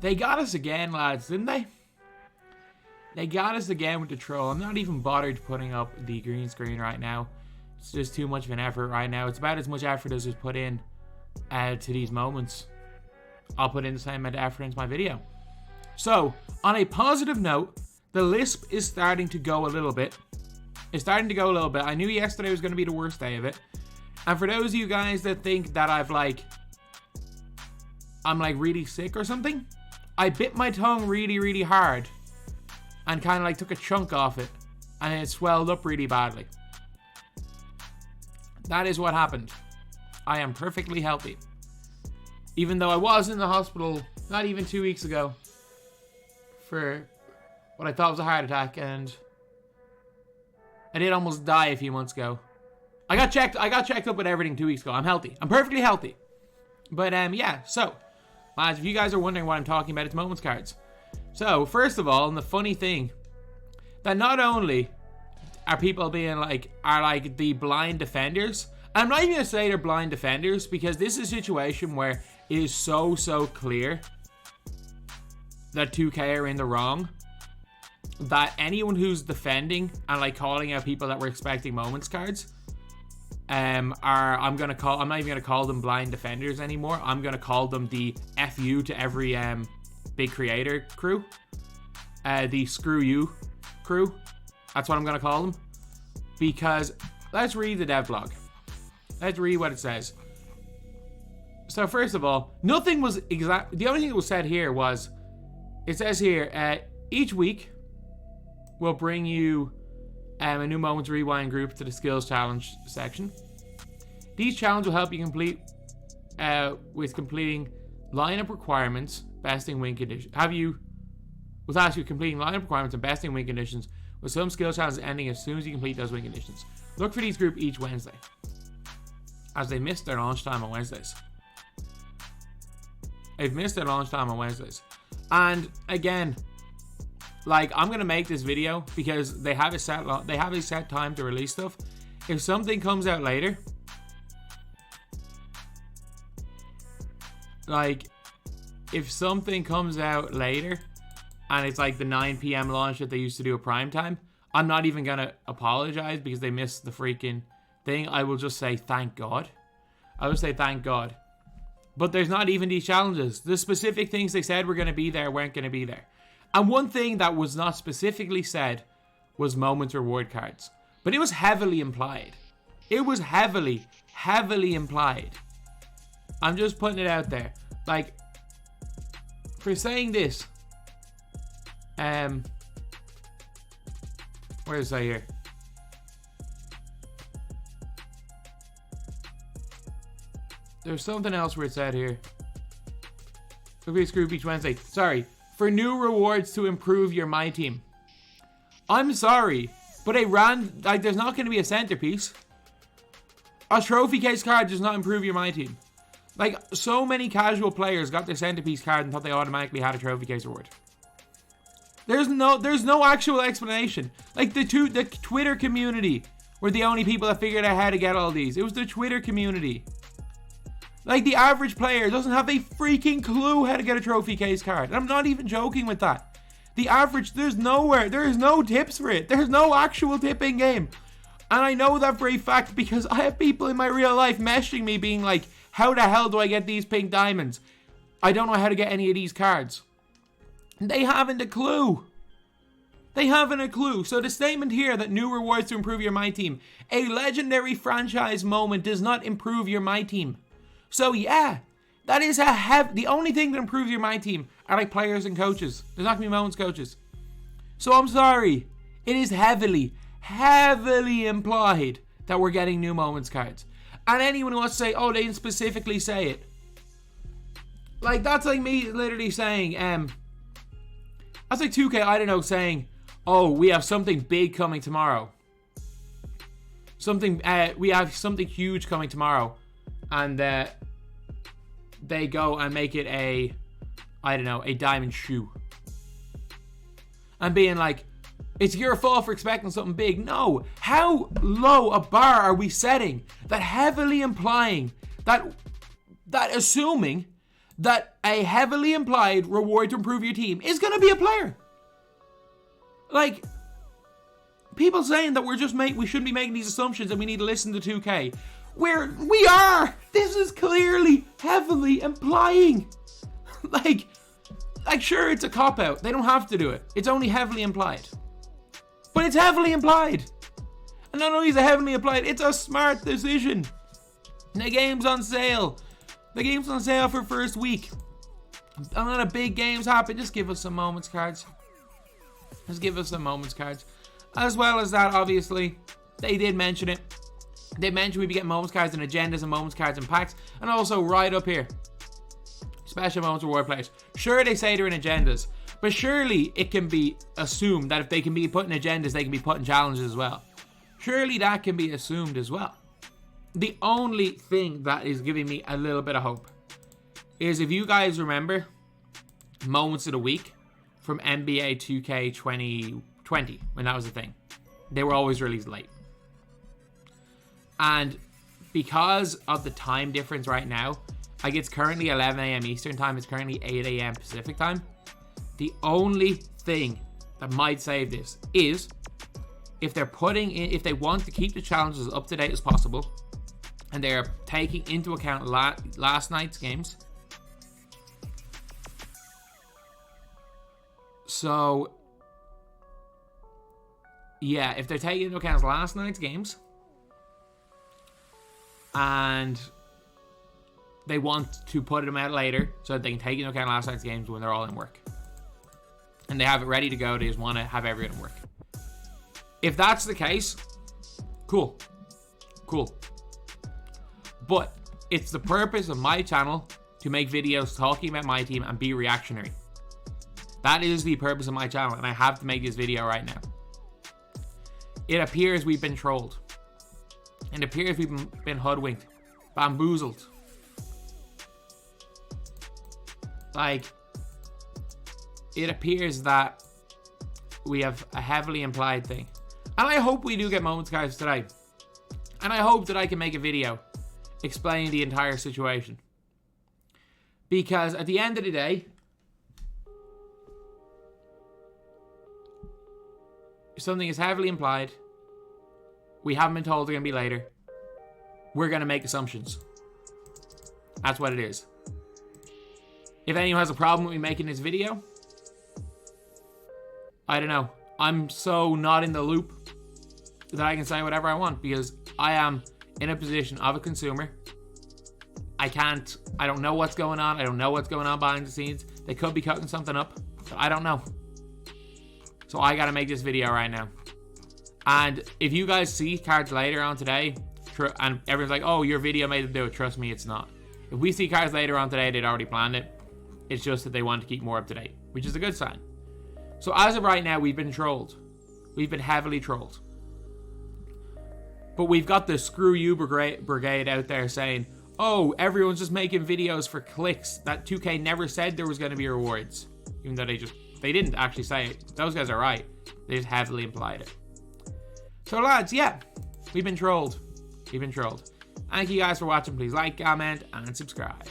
They got us again, lads, didn't they? They got us again with the troll. I'm not even bothered putting up the green screen right now. It's just too much of an effort right now. It's about as much effort as was put in to these moments. I'll put in the same amount of effort into my video. So, on a positive note, the Lisp is starting to go a little bit. It's starting to go a little bit. I knew yesterday was going to be the worst day of it. And for those of you guys that think that I'm really sick or something, I bit my tongue really, really hard and kind of took a chunk off it, and it swelled up really badly. That is what happened. I am perfectly healthy. Even though I was in the hospital not even 2 weeks ago for what I thought was a heart attack, and I did almost die a few months ago. I got checked up with everything 2 weeks ago. I'm healthy. I'm perfectly healthy. But yeah, so lads, if you guys are wondering what I'm talking about, it's moments cards. So first of all, and the funny thing, that not only are people being are the blind defenders, I'm not even gonna say they're blind defenders, because this is a situation where it is so clear that 2K are in the wrong, that anyone who's defending and calling out people that were expecting moments cards I'm not even gonna call them blind defenders anymore. I'm gonna call them the FU to every big creator crew, the screw you crew. That's what I'm gonna call them, because let's read the devlog. Let's read what it says. So first of all, nothing was exact. The only thing that was said here was, it says here, each week we'll bring you a new Moments Rewind group to the Skills Challenge section. These challenges will help you complete with completing lineup requirements, besting win conditions. We'll ask you completing lineup requirements and besting win conditions, with some skill challenges ending as soon as you complete those win conditions. Look for these group each Wednesday, as they missed their launch time on Wednesdays. They've missed their launch time on Wednesdays. And again, I'm gonna make this video because they have a set time to release stuff. If something comes out later, if something comes out later and it's the 9 p.m. launch that they used to do at prime time, I'm not even gonna apologize because they missed the freaking thing. I will just say thank God. I will say thank God. But there's not even these challenges. The specific things they said were gonna be there weren't gonna be there. And one thing that was not specifically said was moments reward cards. But it was heavily implied. It was heavily implied. I'm just putting it out there. For saying this, where is I here? There's something else where it said here. Complete group each Wednesday. Sorry. For new rewards to improve your myteam. I'm sorry, but there's not going to be a centerpiece. A trophy case card does not improve your myteam. So many casual players got their centerpiece card and thought they automatically had a trophy case reward. There's no actual explanation. The Twitter community were the only people that figured out how to get all these. It was the Twitter community. The average player doesn't have a freaking clue how to get a trophy case card. And I'm not even joking with that. The average, there's no tips for it. There's no actual tip in game. And I know that for a fact because I have people in my real life messaging me being like, how the hell do I get these pink diamonds? I don't know how to get any of these cards. They haven't a clue. They haven't a clue. So the statement here that new rewards to improve your myteam, a legendary franchise moment does not improve your myteam. So yeah, that is the only thing that improves your myteam are players and coaches. There's not gonna be moments coaches. So I'm sorry. It is heavily implied that we're getting new moments cards. And anyone who wants to say, oh, they didn't specifically say it. That's me literally saying, that's 2K, I don't know, saying, oh, we have something big coming tomorrow. We have something huge coming tomorrow. And they go and make it a diamond shoe. And being it's your fault for expecting something big. No. How low a bar are we setting that heavily implying that assuming that a heavily implied reward to improve your team is going to be a player. Like, people saying that we shouldn't be making these assumptions and we need to listen to 2K. We are! This is clearly heavily implying. Like, sure, it's a cop-out. They don't have to do it. It's only heavily implied. But it's heavily implied. And not only is it heavily implied, it's a smart decision. The game's on sale. The game's on sale for first week. A lot of big games happen. Just give us some moments cards. Just give us some moments cards. As well as that, obviously, they did mention it. They mentioned we'd be getting moments cards and agendas and moments cards and packs. And also right up here, special moments reward players. Sure, they say they're in agendas, but surely it can be assumed that if they can be put in agendas, they can be put in challenges as well. Surely that can be assumed as well. The only thing that is giving me a little bit of hope is, if you guys remember moments of the week from NBA 2K 2020, when that was a thing, they were always released late. And because of the time difference right now, like, it's currently 11 a.m. Eastern time, it's currently 8 a.m. Pacific time. The only thing that might save this is if they want to keep the challenges up to date as possible, and they're taking into account last night's games. So, yeah, if they're taking into account last night's games, and they want to put them out later so that they can take into account last night's games when they're all in work, and they have it ready to go, they just want to have everyone work. If that's the case, cool. But it's the purpose of my channel to make videos talking about my team and be reactionary. That is the purpose of my channel, and I have to make this video right now. It appears we've been trolled. It appears we've been hoodwinked, bamboozled. Like, it appears that we have a heavily implied thing. And I hope we do get moments cards today. And I hope that I can make a video explaining the entire situation. Because at the end of the day, if something is heavily implied, we haven't been told they're going to be later, we're going to make assumptions. That's what it is. If anyone has a problem with me making this video, I don't know. I'm so not in the loop that I can say whatever I want, because I am in a position of a consumer. I don't know what's going on. I don't know what's going on behind the scenes. They could be cooking something up. So I don't know. So I got to make this video right now. And if you guys see cards later on today, and everyone's like, oh, your video made them do it, trust me, it's not. If we see cards later on today, they'd already planned it. It's just that they want to keep more up to date, which is a good sign. So as of right now, we've been trolled. We've been heavily trolled. But we've got the screw you brigade out there saying, oh, everyone's just making videos for clicks. That 2K never said there was going to be rewards. Even though they didn't actually say it. Those guys are right. They just heavily implied it. So lads, yeah, we've been trolled. We've been trolled. Thank you guys for watching. Please like, comment, and subscribe.